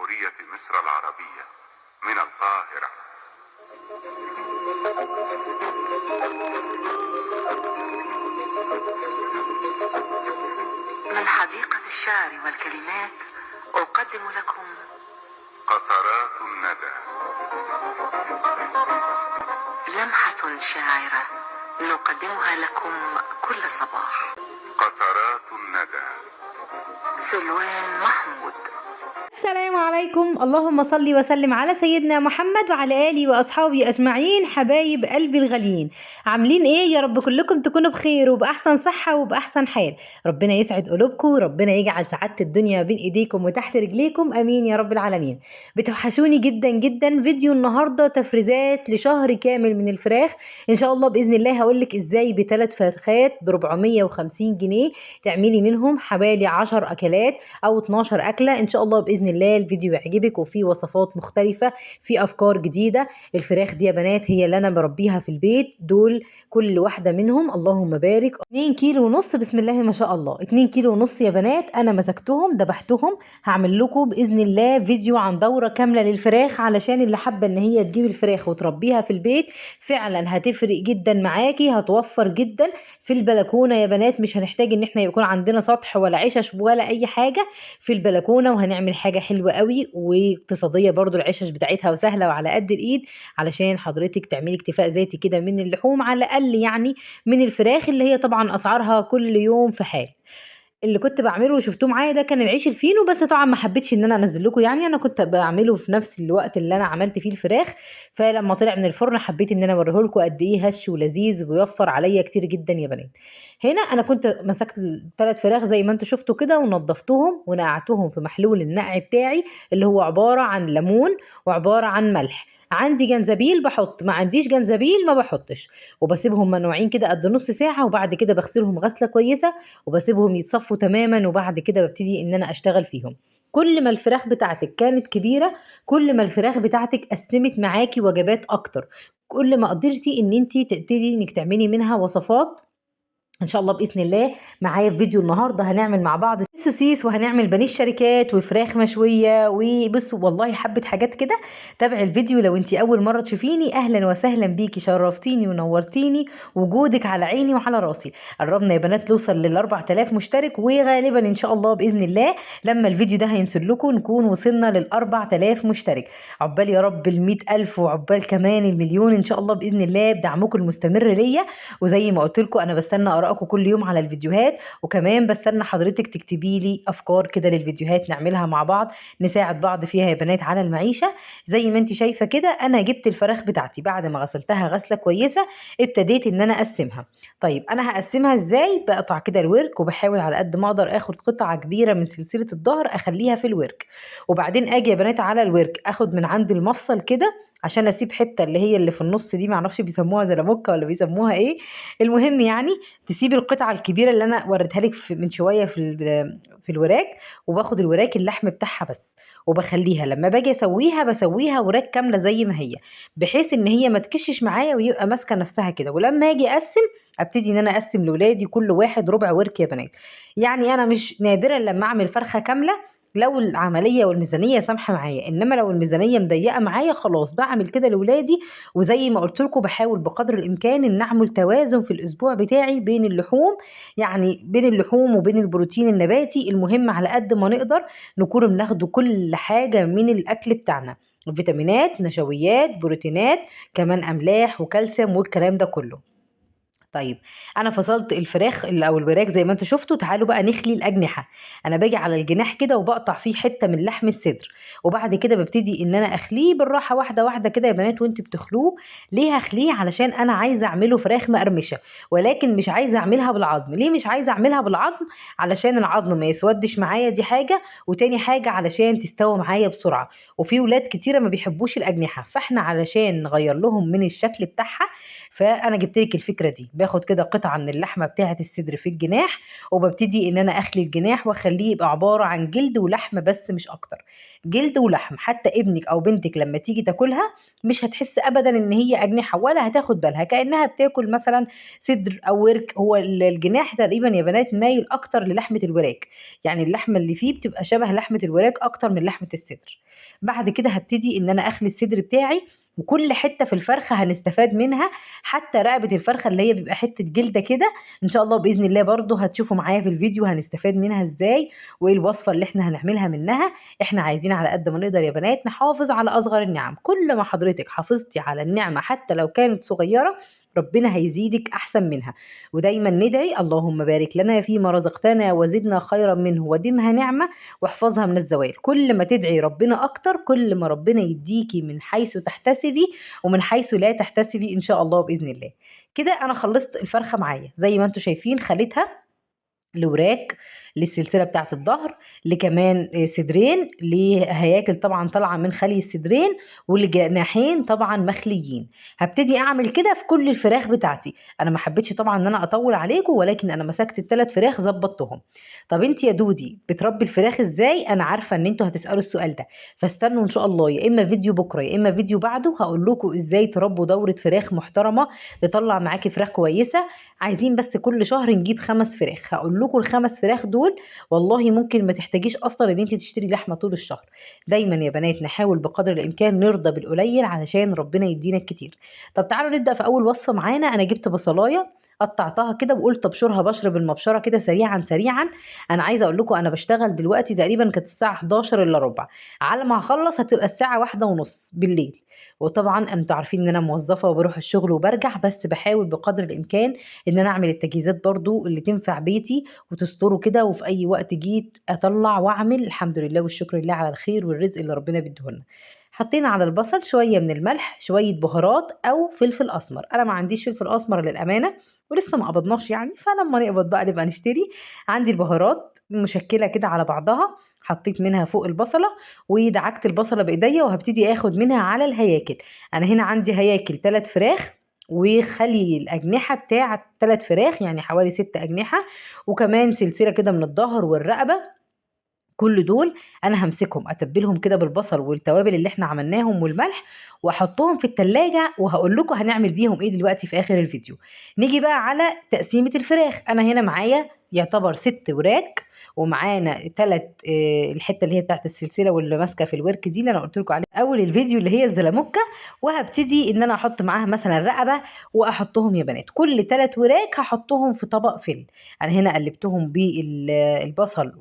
جمهورية مصر العربية من القاهرة. من حديقة الشعر والكلمات أقدم لكم قطرات الندى. لمحة شاعرة نقدمها لكم كل صباح. قطرات الندى. سلوان محمود. السلام عليكم، اللهم صل وسلم على سيدنا محمد وعلى آله وأصحابه أجمعين. حبايب قلبي الغاليين، عاملين إيه؟ يا رب كلكم تكونوا بخير وبأحسن صحة وبأحسن حال. ربنا يسعد قلوبكم وربنا يجعل سعادة الدنيا بين إيديكم وتحت رجليكم، أمين يا رب العالمين. بتوحشوني جدا جدا. فيديو النهاردة تفريزات لشهر كامل من الفراخ إن شاء الله بإذن الله. هقولك إزاي ب3 فرخات ب450 جنيه تعملي منهم حوالي 10 أكلات أو 12 أكلة إن شاء الله بإذن الله. الفيديو يعجبك وفيه وصفات مختلفة، في أفكار جديدة. الفراخ دي يا بنات هي اللي أنا بربيها في البيت، دول كل واحدة منهم اللهم بارك 2 كيلو ونص، بسم الله ما شاء الله. 2 كيلو ونص يا بنات، أنا مسكتهم ذبحتهم. هعمل لكم بإذن الله فيديو عن دورة كاملة للفراخ، علشان اللي حابة إن هي تجيب الفراخ وتربيها في البيت فعلا هتفرق جدا معاكي، هتوفر جدا في البلكونة يا بنات. مش هنحتاج إن احنا يكون عندنا سطح ولا عشش ولا أي حاجة في البلكونة، وهنعمل حاجة حلوة قوي واقتصادية برضو. العشش بتاعتها وسهلة وعلى قد الإيد، علشان حضرتك تعملي اكتفاء ذاتي كده من اللحوم على الأقل، يعني من الفراخ اللي هي طبعا أسعارها كل يوم في حال. اللي كنت بعمله وشفتوه معايا ده كان العيش الفينو، بس طبعا ما حبيتش ان انا انزل لكم، يعني انا كنت بعمله في نفس الوقت اللي انا عملت فيه الفراخ، فلما طلع من الفرن حبيت ان انا اوريه لكم قد ايه هش ولذيذ ويوفر عليا كتير جدا يا بنات. هنا انا كنت مسكت ال3 فراخ زي ما انتم شفتوا كده، ونضفتهم ونقعتهم في محلول النقع بتاعي اللي هو عباره عن ليمون وعباره عن ملح. عندي جنزبيل بحط، ما عنديش جنزبيل ما بحطش. وبسيبهم منوعين كده قد نص ساعه، وبعد كده بغسلهم غسله كويسه وبسيبهم يتصفوا تماما، وبعد كده ببتدي ان انا اشتغل فيهم. كل ما الفراخ بتاعتك كانت كبيرة كل ما الفراخ بتاعتك قسمت معاكي وجبات اكتر، كل ما قدرتي ان انت تبتدي انك تعملي منها وصفات ان شاء الله باذن الله. معايا في فيديو النهارده هنعمل مع بعض سوسيس، وهنعمل بانيه الشركات وفراخ مشويه، وبصوا والله حبه حاجات كده. تابع الفيديو. لو انتي اول مره تشوفيني اهلا وسهلا بيكي، شرفتيني ونورتيني، وجودك على عيني وعلى راسي. قربنا يا بنات نوصل لل4000 مشترك، وغالبا ان شاء الله باذن الله لما الفيديو ده هينزل لكم نكون وصلنا لل4000 مشترك. عقبال يا رب ال100,000، وعقبال كمان المليون ان شاء الله باذن الله بدعمكم المستمر ليا. وزي ما قلت لكم انا بستنى ارائكم كل يوم على الفيديوهات، وكمان بستنى حضرتك تكتبي لي افكار كده للفيديوهات نعملها مع بعض، نساعد بعض فيها يا بنات على المعيشه. زي ما انت شايفه كده انا جبت الفراخ بتاعتي بعد ما غسلتها غسله كويسه، ابتديت ان انا اقسمها. طيب انا هقسمها ازاي؟ بقطع كده الورك، وبحاول على قد ما اقدر اخد قطعه كبيره من سلسله الظهر اخليها في الورك، وبعدين اجي يا بنات على الورك اخد من عند المفصل كده عشان اسيب حته اللي هي اللي في النص دي، معرفش بيسموها زلموكه ولا بيسموها ايه. المهم يعني تسيبي القطعه الكبيره اللي انا وريتها لك من شويه في الوراك، وباخد الوراك اللحم بتاعها بس، وبخليها لما باجي اسويها بسويها وراك كامله زي ما هي، بحيث ان هي ما تكشش معايا ويبقى ماسكه نفسها كده. ولما اجي اقسم ابتدي ان انا اقسم لاولادي كل واحد ربع ورك يا بنات. يعني انا مش نادرا لما اعمل فرخه كامله لو العمليه والميزانيه سامحه معايا، انما لو الميزانيه مضيقه معايا خلاص بعمل كده لاولادي. وزي ما قلت لكم بحاول بقدر الامكان ان اعمل توازن في الاسبوع بتاعي بين اللحوم، يعني بين اللحوم وبين البروتين النباتي. المهم على قد ما نقدر نكون بناخد كل حاجه من الاكل بتاعنا، فيتامينات نشويات بروتينات كمان املاح وكالسيوم والكلام ده كله. طيب انا فصلت الفراخ او الوراك زي ما انتم شفتوا. تعالوا بقى نخلي الاجنحه. انا باجي على الجناح كده وبقطع فيه حته من لحم الصدر، وبعد كده ببتدي ان انا اخليه بالراحه واحده واحده كده يا بنات. وانتوا بتخلوه ليه هخليه؟ علشان انا عايزه اعمله فراخ مقرمشه، ولكن مش عايزه اعملها بالعظم. ليه مش عايزه اعملها بالعظم؟ علشان العظم ما يسودش معايا، دي حاجه. وتاني حاجه علشان تستوي معايا بسرعه. وفي ولاد كتيره ما بيحبوش الاجنحه، فاحنا علشان نغير لهم من الشكل بتاعها فانا جبت لك الفكره دي، باخد كده قطعه من اللحمه بتاعه الصدر في الجناح، وببتدي ان انا اخلي الجناح واخليه يبقى عباره عن جلد ولحم بس مش اكتر. جلد ولحم، حتى ابنك او بنتك لما تيجي تاكلها مش هتحس ابدا ان هي اجنحه، ولا هتاخد بالها كانها بتاكل مثلا صدر او ورك. هو الجناح تقريبا يا بنات مايل اكتر للحمه الوراك، يعني اللحمه اللي فيه بتبقى شبه لحمه الوراك اكتر من لحمه الصدر. بعد كده هبتدي ان انا اخلي الصدر بتاعي، وكل حته في الفرخه هنستفاد منها، حتى رقبه الفرخه اللي هي بيبقى حته جلده كده، ان شاء الله باذن الله برضو هتشوفوا معايا في الفيديو هنستفاد منها ازاي، وايه الوصفه اللي احنا هنعملها منها. احنا عايزين على قد ما نقدر يا بنات نحافظ على اصغر النعم، كل ما حضرتك حافظتي على النعمه حتى لو كانت صغيره ربنا هيزيدك احسن منها. ودايما ندعي اللهم بارك لنا فيما رزقتنا وزدنا خيرا منه ودمها نعمه واحفظها من الزوال. كل ما تدعي ربنا اكتر كل ما ربنا يديكي من حيث تحتسبي ومن حيث لا تحتسبي ان شاء الله باذن الله. كده انا خلصت الفرخه معايا زي ما انتم شايفين، خليتها لوراك، للسلسله بتاعه الظهر، لكمان صدرين، لهياكل طبعا طالعه من خلي الصدرين، والجناحين طبعا مخليين. هبتدي اعمل كده في كل الفراخ بتاعتي. انا ما حبيتش طبعا ان انا اطول عليكم، ولكن انا مسكت الثلاث فراخ ظبطتهم. طب انت يا دودي بتربي الفراخ ازاي؟ انا عارفه ان انتوا هتسالوا السؤال ده، فاستنوا ان شاء الله يا اما فيديو بكره يا اما فيديو بعده هقول لكم ازاي تربوا دوره فراخ محترمه تطلع معاكي فراخ كويسه. عايزين بس كل شهر نجيب 5 فراخ، هقول لكم ال5 فراخ دول والله ممكن ما تحتاجيش اصلا ان انت تشتري لحمه طول الشهر. دايما يا بنات نحاول بقدر الامكان نرضى بالقليل علشان ربنا يدينا الكتير. طب تعالوا نبدا في اول وصفه معانا. انا جبت بصلايه قطعتها كده وقلت ابشرها بشر بالمبشره كده سريعا سريعا. انا عايزه اقول لكم انا بشتغل دلوقتي تقريبا كانت الساعه 11 الا ربع، على ما هخلص هتبقى الساعه 1:30 بالليل. وطبعا انتوا عارفين ان انا موظفه وبروح الشغل وبرجع، بس بحاول بقدر الامكان ان انا اعمل التجهيزات برضو اللي تنفع بيتي وتستره كده، وفي اي وقت جيت اطلع واعمل الحمد لله والشكر لله على الخير والرزق اللي ربنا بيديهولنا. حطينا على البصل شويه من الملح، شويه بهارات او فلفل اسمر. انا ما عنديش فلفل اسمر للامانه ولسه ما قبضناش يعني، فلما نقبض بقى نبقى نشتري. عندي البهارات مشكله كده على بعضها، حطيت منها فوق البصله ودعكت البصله بايديا وهبتدي اخد منها على الهياكل. انا هنا عندي هياكل 3 فراخ، وخلي الأجنحة بتاع 3 فراخ يعني حوالي 6 أجنحة، وكمان سلسلة كده من الظهر والرقبة. كل دول انا همسكهم اتبلهم كده بالبصل والتوابل اللي احنا عملناهم والملح، واحطهم في التلاجة وهقول لكم هنعمل بيهم ايه دلوقتي في اخر الفيديو. نيجي بقى على تقسيمة الفراخ. انا هنا معايا يعتبر 6 وراك، ومعانا 3 الحته اللي هي بتاعت السلسله واللي ماسكه في الورك دي اللي انا قلت لكم عليها اول الفيديو اللي هي الزلموكه. وهبتدي ان انا احط معاها مثلا رقبه، واحطهم يا بنات كل 3 وراك هحطهم في طبق فل. انا هنا قلبتهم بالبصل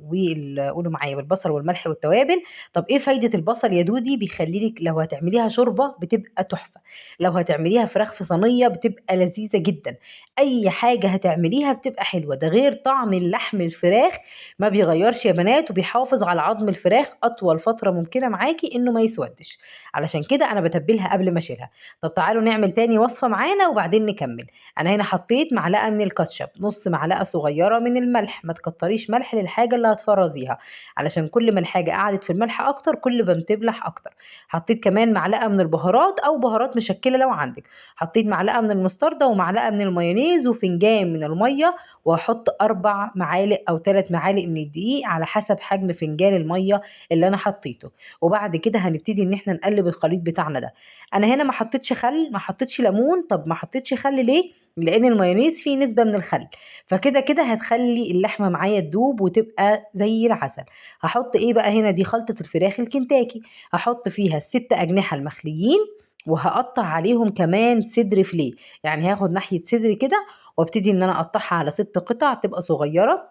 قولوا معايا بالبصل والملح والتوابل. طب ايه فايده البصل يا دودي؟ بيخلي لك لو هتعمليها شوربه بتبقى تحفه، لو هتعمليها فراخ في صينيه بتبقى لذيذه جدا، اي حاجه هتعمليها بتبقى حلوه. ده غير طعم اللحم الفراخ ما بيغيرش يا بنات، وبيحافظ على عظم الفراخ اطول فتره ممكنه معاكي انه ما يسودش. علشان كده انا بتبلها قبل ما اشيلها. طب تعالوا نعمل تاني وصفه معانا وبعدين نكمل. انا هنا حطيت معلقه من الكاتشب، نص معلقه صغيره من الملح، ما تكتريش ملح للحاجه اللي هتفرزيها علشان كل ما الحاجه قعدت في الملح اكتر كل ما بتبلح اكتر. حطيت كمان معلقه من البهارات او بهارات مشكله لو عندك. حطيت معلقه من المستردة ومعلقه من المايونيز وفنجان من الميه، وهحط 4 معالق او 3 معالق من الدقيق على حسب حجم فنجان الميه اللي انا حطيته. وبعد كده هنبتدي ان احنا نقلب الخليط بتاعنا ده. انا هنا ما حطيتش خل ما حطيتش ليمون. طب ما حطيتش خل ليه؟ لان المايونيز فيه نسبه من الخل، فكده كده هتخلي اللحمه معايا تدوب وتبقى زي العسل. هحط ايه بقى هنا؟ دي خلطه الفراخ الكنتاكي، هحط فيها ال6 أجنحة المخليين، وهقطع عليهم كمان صدر فيليه. يعني هاخد ناحيه صدر كده وابتدي ان انا اقطعها على 6 قطع تبقى صغيره،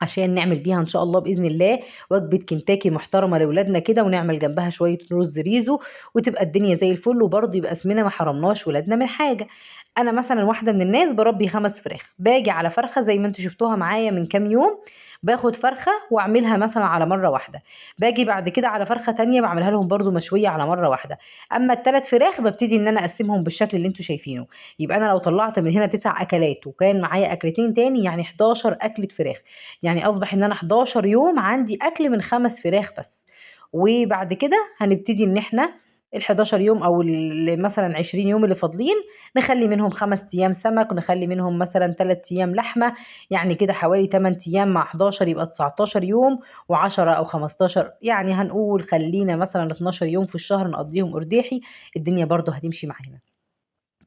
عشان نعمل بيها ان شاء الله باذن الله وجبه كنتاكي محترمه لاولادنا كده، ونعمل جنبها شويه رز ريزو وتبقى الدنيا زي الفل، وبرضه يبقى اسمنا ما حرمناش ولادنا من حاجه. انا مثلا واحده من الناس بربي 5 فراخ، باجي على فرخه زي ما انتوا شفتوها معايا من كام يوم، باخد فرخه واعملها مثلا على مره واحده، باجي بعد كده على فرخه تانية بعملها لهم برضو مشويه على مره واحده. اما ال3 فراخ ببتدي ان انا اقسمهم بالشكل اللي انتوا شايفينه. يبقى انا لو طلعت من هنا 9 اكلات وكان معايا اكلتين تاني يعني 11 اكله فراخ، يعني اصبح ان انا 11 يوم عندي اكل من 5 فراخ بس. وبعد كده هنبتدي ان احنا ال11 يوم أو مثلًا 20 يوم اللي فاضلين نخلّي منهم 5 أيام سمك، ونخلّي منهم مثلًا 3 أيام لحمة، يعني كده حوالي 8 أيام مع 11 يبقى 19 يوم، و10 أو 15 يعني هنقول خلّينا مثلًا 12 يوم في الشهر نقضّيهم أرداحي، الدنيا برضه هتمشي معانا.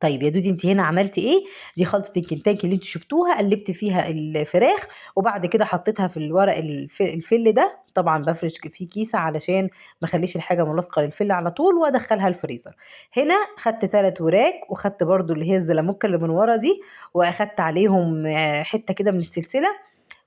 طيب يا دودي أنتِ هنا عملتِ إيه، دي خلطة الكنتاكي اللي أنتِ شفتوها قلّبتِ فيها الفراخ، وبعد كده حطيتها في الورق الفِل ده، طبعًا بافرش فيه كيسة علشان ما اخلّيش الحاجة ملاصقة للفِل على طول وادخّلها الفريزر. هنا خدت 3 وراك وخدت برضه اللي هي الزلموكة اللي من ورا دي، وأخدت عليهم حتّة كده من السلسلة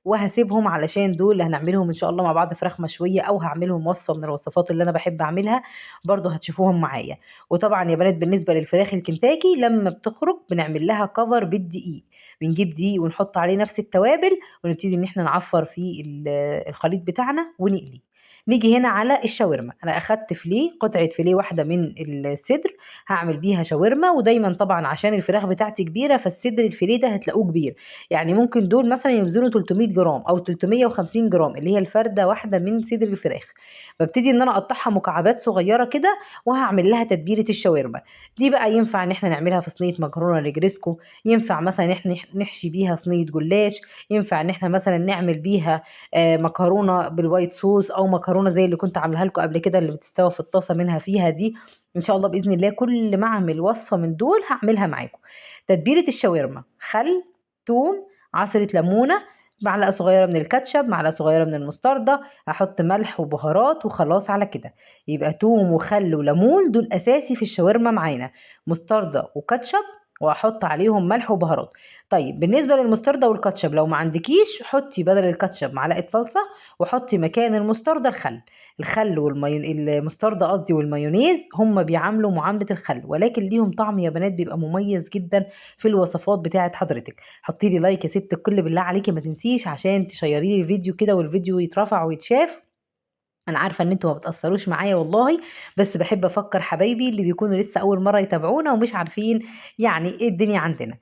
وهاسيبهم علشان دول هنعملهم إن شاء الله مع بعض فراخ مشوية أو هاعملهم وصفة من الوصفات اللي أنا باحب أعملها، برضه هتشوفوهم معايا. وطبعًا يا بنات بالنسبة للفراخ الكنتاكي لمّا بتخرج بنعمل لها cover بالدقيق، بنجيب دقيق ونحط عليه نفس التوابل ونبتدي إن إحنا نعفّر في الخليط بتاعنا ونقليه. نيجي هنا على الشاورما، أنا أخدت فيليه قطعة فيليه واحدة من الصدر هاعمل بيها شاورما، ودايمًا طبعًا عشان الفراخ بتاعتي كبيرة فالصدر الفيليه ده هتلاقوه كبير. يعني ممكن دول مثلًا يوزنوا 300 جرام أو 350 جرام اللي هي الفردة واحدة من صدر الفراخ، بابتدي إن أنا أقطّعها مكعبات صغيّرة كده وهاعمل لها تتبيلة الشاورما، دي بقى ينفع إن إحنا نعملها في صينية مكرونة نجريسكو، ينفع مثلًا إن إحنا نحشي بيها صينية جلاش، ينفع إن إحنا مثلًا نعمل بيها مكرونة بالwhite sauce أو مكرونة زي اللي كنت عاملاها لكم قبل كده اللي بتستوى في الطاسة منها فيها دي، إن شاء الله بإذن الله كل ما أعمل وصفة من دول هاعملها معاكم. تتبيلة الشاورما: خل، توم، عصرة ليمونة، معلقة صغيرة من الكاتشب، معلقة صغيرة من المستردة، هاحط ملح وبهارات وخلاص على كده. يبقى توم وخل وليمون دول أساسي في الشاورما معانا، مستردة وكاتشب وهاحط عليهم ملح وبهارات. طيب بالنسبة للمستردة والكاتشب لو ما عندكيش حطي بدل الكاتشب معلقة صلصة وحطي مكان المستردة الخل. الخل المستردة قصدي والمايونيز هم بيعاملوا معاملة الخل ولكن ليهم طعم يا بنات بيبقى مميز جدًا في الوصفات بتاعة حضرتك. حطي لي لايك يا ست الكل بالله عليكِ ما تنسيش عشان تشيري لي الفيديو كده والفيديو يترفع ويتشاف. أنا عارفة إن أنتم ما بتأثّروش معايا والله، بس باحب أفكّر حبايبي اللي بيكونوا لسه أول مرّة يتابعونا ومش عارفين يعني إيه الدنيا عندنا.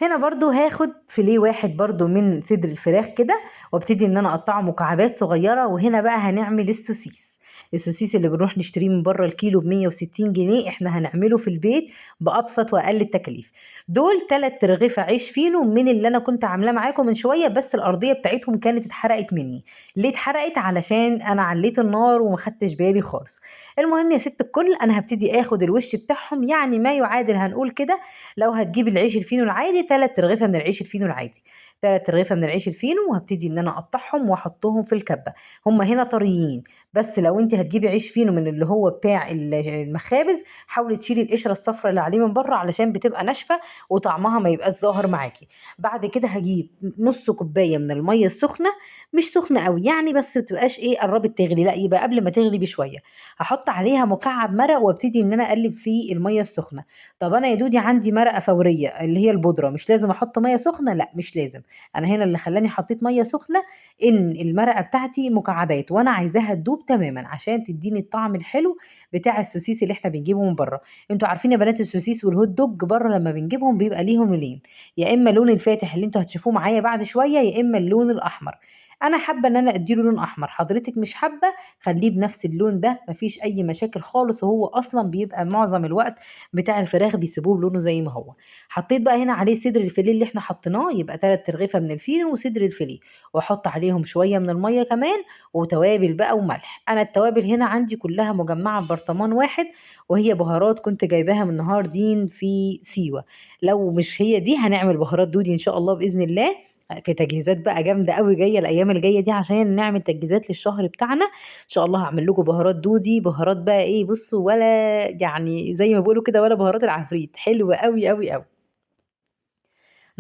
هنا برضه هاخد فيليه واحد برضه من صدر الفراخ كده وابتدي إن أنا أقطّعه مكعبات صغيّرة، وهنا بقى هنعمل السوسيس. السوسيس اللي بنروح نشتريه من برّه الكيلو ب160 جنيه، إحنا هنعمله في البيت بأبسط وأقل التكاليف. دول 3 رغيفة عيش فينو من اللي أنا كنت عاملاه معاكم من شوية، بس الأرضية بتاعتهم كانت اتحرقت منّي. ليه اتحرقت؟ علشان أنا علّيت النار وما خدتش بالي خالص. المهم يا ست الكل أنا هابتدي آخد الوش بتاعهم يعني ما يعادل هنقول كده لو هتجيبي العيش الفينو العادي 3 رغيفة من العيش الفينو العادي، 3 رغيفة من العيش الفينو وهابتدي إن أنا أقطّعهم وأحطّهم في الكبة، هُم هنا طريين، بس لو أنتِ هتجيبي عيش فينو من اللي هو بتاع المخابز حاولي تشيلي القشرة الصفرا اللي عليه من برّه علشان بتبقى ناشفة وطعمها ما يبقاش ظاهر معاكِ. بعد كده هاجيب نُص كوباية من المَيّة السخنة، مش سخنة أوي، يعني بس ما تبقاش إيه قرّبت تغلي، لأ يبقى قبل ما تغلي بشوية، هاحط عليها مكعب مرق وابتدي إن أنا أقلّب في المَيّة السخنة. طب أنا يا دودي عندي مرقة فورية اللي هي البودرة، مش لازم أحط مَيّة سخنة؟ لأ مش لازم، أنا هنا اللي خلّاني حطيت مَيّة سخنة إن المرقة بتاعتي مكعبات وأنا عايزاها تدوب تمامًا عشان تدّيني الطعم الحلو بتاع السوسيس اللي إحنا بنجيبه من برّه. أنتم عارفين يا بنات السوسيس والهوت دوج برّه لمّا بنجيبهم بيبقى ليهم لونين، يا إما اللون الفاتح اللي أنتم هتشوفوه معايا بعد شوية، يا إما اللون الأحمر. أنا حابة إن أنا أدّي له لون أحمر، حضرتِك مش حابة خلّيه بنفس اللون ده ما فيش أي مشاكل خالص، وهو أصلًا بيبقى معظم الوقت بتاع الفراخ بيسيبوه بلونه زي ما هو. حطيت بقى هنا عليه صدر الفيليه اللي إحنا حطيناه، يبقى 3 رغيفة من الفينو وصدر الفيليه، وأحط عليهم شوية من المَيّة كمان وتوابل بقى وملح. أنا التوابل هنا عندي كلّها مجمّعة في برطمان واحد، وهي بهارات كنت جايباها من نهار دين في سيوة، لو مش هي دي هنعمل بهارات دودي إن شاء الله بإذن الله، في تجهيزات بقى جامدة أوي جاية الأيام الجاية دي عشان نعمل تجهيزات للشهر بتاعنا، إن شاء الله هاعمل لكم بهارات دودي، بهارات بقى إيه بُصّوا ولا يعني زي ما بيقولوا كده ولا بهارات العفريت، حلوة أوي، أوي، أوي.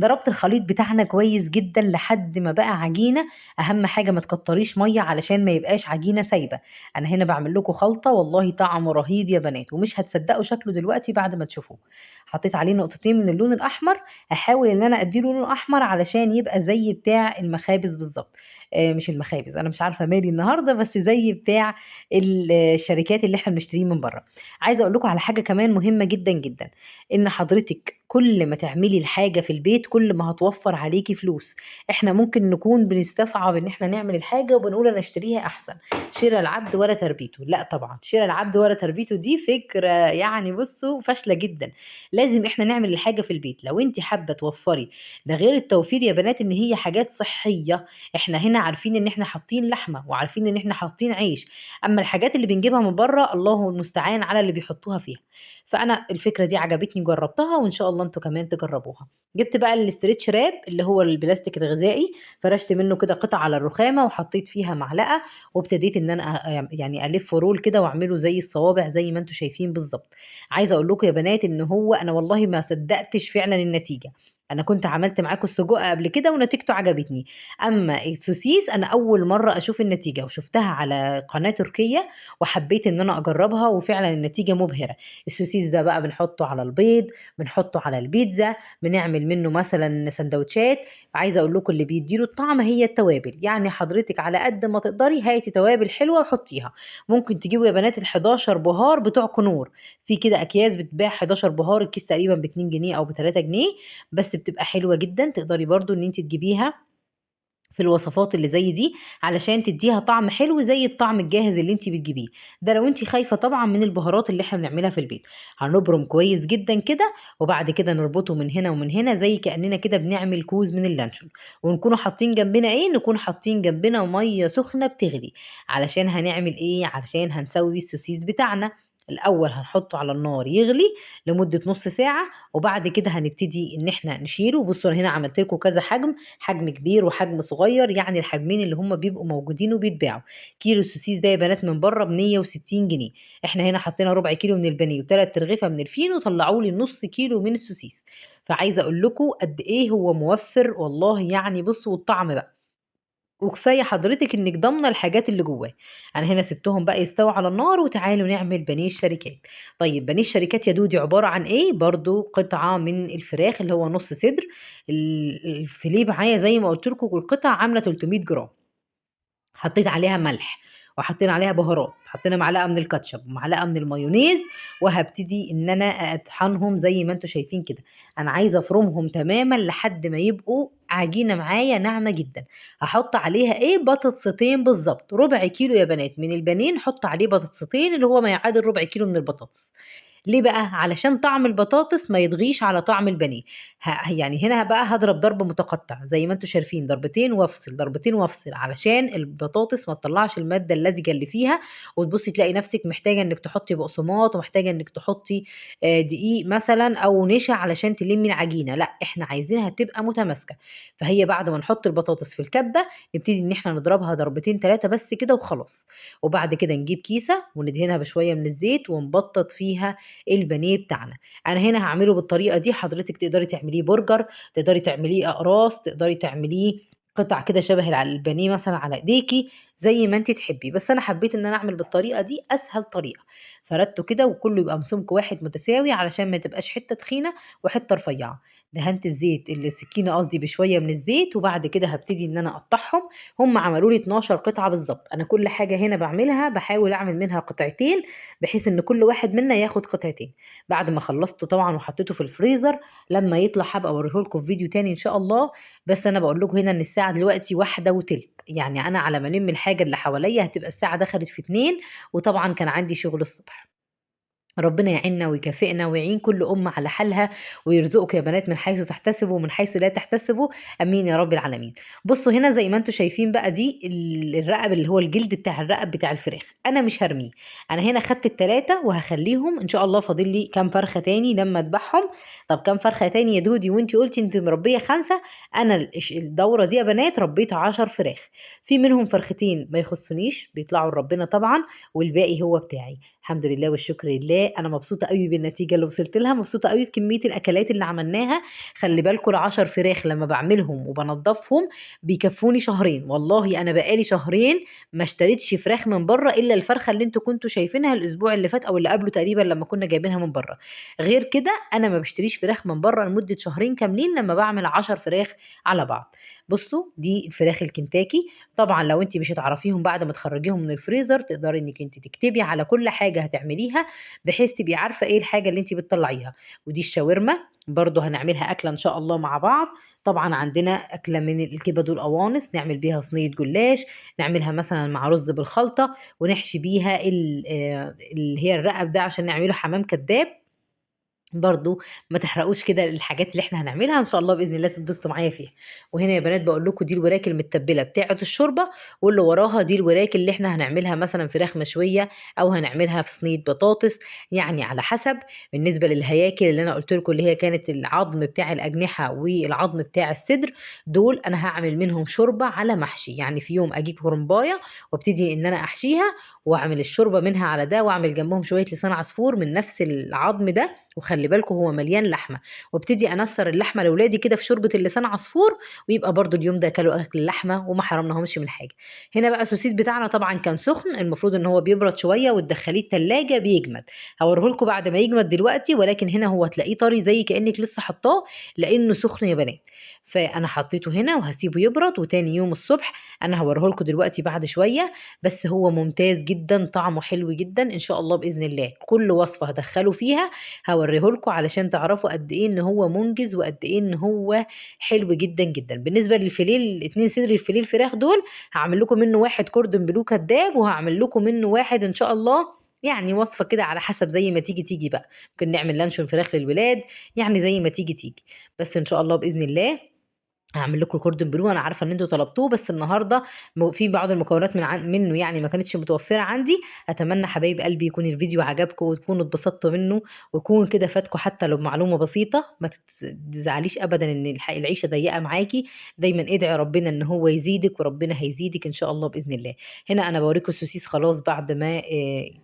ضربت الخليط بتاعنا كويس جدًا لحد ما بقى عجينة، أهم حاجة ما تكتّريش مَيّة علشان ما يبقاش عجينة سايبة. أنا هنا باعمل لكم خلطة والله طعمه رهيب يا بنات، ومش هتصدّقوا شكله دلوقتي بعد ما تشوفوه. حطيت عليه نقطتين من اللون الأحمر، هاحاول إن أنا أدّي له لون أحمر علشان يبقى زي بتاع المخابز بالضبط، مش المخابز، أنا مش عارفة مالي النهارده، بس زي بتاع الشركات اللي إحنا بنشتريه من برّه. عايزة أقول لكم على حاجة كمان مهمة جدًا، جدًا، إن حضرتِك كل ما تعملي الحاجة في البيت كل ما هتوفر عليكي فلوس. احنا ممكن نكون بنستصعب ان احنا نعمل الحاجة وبنقول انا اشتريها احسن، شراء العبد ولا تربيته. لا طبعا، شراء العبد ولا تربيته دي فكرة يعني بصوا فاشلة جدا. لازم احنا نعمل الحاجة في البيت لو انت حابة توفري. ده غير التوفير يا بنات ان هي حاجات صحية. احنا هنا عارفين ان احنا حاطين لحمة وعارفين ان احنا حاطين عيش، اما الحاجات اللي بنجيبها من بره الله المستعان على اللي بيحطوها فيها. فانا الفكرة دي عجبتني جربتها، وان شاء الله انتوا كمان تجربوها. جبت بقى الاسترتش راب اللي هو البلاستيك الغذائي، فرشت منه كده قطع على الرخامة وحطيت فيها معلقة، وابتديت ان انا يعني الف رول كده واعمله زي الصوابع زي ما انتم شايفين بالظبط. عايزه اقول لكم يا بنات ان هو انا والله ما صدقتش فعلا النتيجه. انا كنت عملت معاكم السجق قبل كده ونتيجته عجبتني، اما السوسيس انا اول مره اشوف النتيجه وشفتها على قناه تركيه، وحبيت ان انا اجربها وفعلا النتيجه مبهره. السوسيس ده بقى بنحطه على البيض، بنحطه على البيتزا، بنعمل منه مثلا سندوتشات. عايزه اقول لكم اللي بيديله الطعم هي التوابل، يعني حضرتك على قد ما تقدري هاتي توابل حلوه وحطيها. ممكن تجيبوا يا بنات ال11 بهار بتوع كنور، في كده اكياس بتباع 11 بهار، الكيس تقريبا ب 2 جنيه او ب 3 جنيه، بس بتبقى حلوه جدا. تقدري برضو ان انت تجيبيها في الوصفات اللي زي دي علشان تديها طعم حلو زي الطعم الجاهز اللي انت بتجيبيه. ده لو انت خايفه طبعا من البهارات اللي احنا بنعملها في البيت. هنبرم كويس جدا كده، وبعد كده نربطه من هنا ومن هنا زي كاننا كده بنعمل كوز من اللانشون. ونكونوا حاطين جنبنا ايه، نكون حاطين جنبنا ميه سخنه بتغلي. علشان هنعمل ايه، علشان هنسوي السوسيس بتاعنا. الاول هنحطه على النار يغلي لمده نص ساعه، وبعد كده هنبتدي ان احنا نشيله. بصوا انا هنا عملت لكم كذا حجم، حجم كبير وحجم صغير، يعني الحجمين اللي هم بيبقوا موجودين وبيتباعوا. كيلو السوسيس ده يا بنات من بره ب 160 جنيه. احنا هنا حطينا ربع كيلو من البانيه وثلاث ترغيفه من الفينو، وطلعوا لي نص كيلو من السوسيس. فعايزه اقول لكم قد ايه هو موفر والله، يعني بصوا والطعم بقى، وكفايه حضرتك انك ضامنه الحاجات اللي جواه. انا هنا سبتهم بقى يستووا على النار، وتعالوا نعمل بانيه الشركات. طيب بانيه الشركات يا دودي عباره عن ايه؟ برضو قطعه من الفراخ اللي هو نص صدر. الفيليه معايا زي ما قلت لكم القطعه عامله 300 جرام. حطيت عليها ملح، وحطينا عليها بهارات، حطينا معلقه من الكاتشب ومعلقه من المايونيز، وهبتدي ان انا اطحنهم زي ما انتم شايفين كده. انا عايزه افرمهم تماما لحد ما يبقوا عجينه معايا ناعمه جدا. هحط عليها ايه، بطاطستين بالظبط، ربع كيلو يا بنات من البانيه نحط عليه بطاطستين اللي هو ما يعادل ربع كيلو من البطاطس. ليه بقى؟ علشان طعم البطاطس ما يضغيش على طعم البانيه. يعني هنا بقى هضرب ضرب متقطع زي ما انتم شايفين، ضربتين وافصل ضربتين وافصل، علشان البطاطس ما تطلعش الماده اللزجه اللي فيها، وتبصي تلاقي نفسك محتاجه انك تحطي بقسماط، ومحتاجه انك تحطي دقيق مثلا او نشا علشان تلمي العجينه. لا احنا عايزينها تبقى متماسكه. فهي بعد ما نحط البطاطس في الكبه نبتدي ان احنا نضربها ضربتين ثلاثه بس كده وخلاص. وبعد كده نجيب كيسه وندهنها بشويه من الزيت ونبطط فيها البانيه بتاعنا. انا هنا هعمله بالطريقه دي، حضرتك تقدري تعمليه برجر، تقدري تعمليه اقراص، تقدري تعمليه قطع كده شبه البانيه مثلا على ايديكي زي ما انت تحبي. بس انا حبيت ان انا اعمل بالطريقه دي اسهل طريقه. فردته كده وكله يبقى مسمك واحد متساوي علشان ما تبقاش حته تخينه وحته رفيعه. دهنت الزيت السكينه قصدي بشويه من الزيت، وبعد كده هبتدي ان انا اقطعهم. هم عملوا لي 12 قطعه بالظبط. انا كل حاجه هنا بعملها بحاول اعمل منها قطعتين، بحيث ان كل واحد منا ياخد قطعتين. بعد ما خلصته طبعا وحطيته في الفريزر، لما يطلع هبقى اوريه لكم في فيديو تاني ان شاء الله. بس انا بقول لكم هنا ان الساعه دلوقتي 1:03، يعني انا على ما الم الحاجه اللي حواليا هتبقى الساعه دخلت في 2، وطبعا كان عندي شغل الصبح. ربنا يعيننا ويكافئنا ويعين كل أم على حالها، ويرزقك يا بنات من حيث تحتسبوا ومن حيث لا تحتسبوا. امين يا رب العالمين. بصوا هنا زي ما انتم شايفين بقى دي الرقب اللي هو الجلد بتاع الرقب بتاع الفراخ، انا مش هرميه. انا هنا خدت التلاتة وهخليهم ان شاء الله، فاضل لي كام فرخه تاني لما اذبحهم. طب كام فرخه تاني يا دودي وانتي قلتي انت مربيه 5؟ انا الدوره دي يا بنات ربيت 10 فراخ. في منهم فرختين ما يخصنيش بيطلعوا لربنا طبعا، والباقي هو بتاعي. الحمد لله والشكر لله. انا مبسوطه قوي بالنتيجه اللي وصلت لها، مبسوطه قوي بكميه الاكلات اللي عملناها. خلي بالكم ال10 فراخ لما بعملهم وبنضفهم بيكفوني شهرين. والله انا بقالي شهرين ما اشتريتش فراخ من بره الا الفرخه اللي انتوا كنتوا شايفينها الاسبوع اللي فات او اللي قبله تقريبا لما كنا جايبينها من بره. غير كده انا ما بشتريش فراخ من بره لمده شهرين كاملين لما بعمل 10 فراخ على بعض. بصوا دي الفراخ الكنتاكي. طبعا لو انت مش هتعرفيهم بعد ما تخرجيهم من الفريزر تقدري انك انت تكتبي على كل حاجه هتعمليها بحيث تبقي عارفه ايه الحاجه اللي انت بتطلعيها. ودي الشاورما برضو هنعملها اكله ان شاء الله مع بعض. طبعا عندنا اكله من الكبد والقوانص نعمل بيها صينيه جلاش، نعملها مثلا مع رز بالخلطه، ونحشي بيها اللي هي الرقب ده عشان نعمله حمام كداب. برضو ما تحرقوش كده الحاجات اللي احنا هنعملها ان شاء الله باذن الله تتبسطوا معايا فيها. وهنا يا بنات بقول لكم دي الوراك المتبله بتاعه الشوربه، واللي وراها دي الوراك اللي احنا هنعملها مثلا فراخ مشويه او هنعملها في صينيه بطاطس، يعني على حسب. بالنسبه للهياكل اللي انا قلت لكم اللي هي كانت العظم بتاع الاجنحه والعظم بتاع الصدر، دول انا هعمل منهم شوربه على محشي. يعني في يوم اجيب كرنبايه وابتدي ان انا احشيها واعمل الشوربه منها على ده، واعمل جنبهم شويه لسان عصفور من نفس العظم ده، وخلي بالكم هو مليان لحمه، وابتدي انصر اللحمه لاولادي كده في شوربه اللسان عصفور، ويبقى برضو اليوم ده كلوا اكل اللحمه وما حرمناهمش من حاجه. هنا بقى السوسيس بتاعنا طبعا كان سخن، المفروض ان هو بيبرد شويه وتدخليه التلاجة بيجمد. هوريه لكم بعد ما يجمد دلوقتي، ولكن هنا هو تلاقيه طري زي كانك لسه حطاه لانه سخن يا بنات. فانا حطيته هنا وهسيبه يبرد، وتاني يوم الصبح انا هوريه لكم دلوقتي بعد شويه. بس هو ممتاز جدا، طعمه حلو جدا ان شاء الله باذن الله. كل وصفه هدخله فيها هوريه لكم علشان تعرفوا قد ايه ان هو منجز وقد ايه ان هو حلو جدا جدا. بالنسبه للفيليه الاتنين صدر الفيليه الفراخ دول هعمل لكم منه واحد كوردون بلو كداب، وهعمل لكم منه واحد ان شاء الله، يعني وصفه كده على حسب زي ما تيجي بقى. ممكن نعمل لانشون فراخ للولاد، يعني زي ما تيجي. بس ان شاء الله باذن الله هعمل لكم كوردون بلو. انا عارفه ان انتوا طلبتوه بس النهارده في بعض المكونات منه يعني ما كانتش متوفره عندي. اتمنى حبايب قلبي يكون الفيديو عجبكم وتكونوا اتبسطتوا منه، ويكون كده فاتكم حتى لو بمعلومه بسيطه. ما تزعليش ابدا ان العيشه ضيقه معاكي، دايما ادعي ربنا ان هو يزيدك وربنا هيزيدك ان شاء الله باذن الله. هنا انا بوريكم السوسيس خلاص بعد ما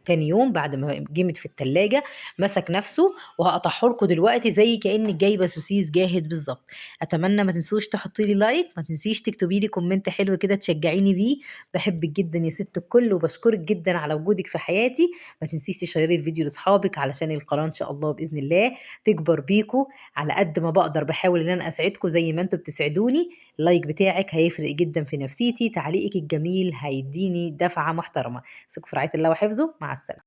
تاني يوم بعد ما جمد في التلاجة مسك نفسه، وهقطعه لكم دلوقتي زي كانك جايبه سوسيس جاهز بالظبط. اتمنى ما تنسوش تحطي لي لايك، ما تنسيش تكتبي لي كومنت حلو كده تشجعيني بيه. بحبك جدا يا ست الكل، وبشكرك جدا على وجودك في حياتي. ما تنسيش تشيري الفيديو لاصحابك علشان القناه ان شاء الله باذن الله تكبر بيكو. على قد ما بقدر بحاول ان انا اسعدكم زي ما انتم بتسعدوني. اللايك بتاعك هيفرق جدا في نفسيتي، تعليقك الجميل هيديني دفعه محترمه. اسيبكم في رعايه الله وحفظه، مع السلامه.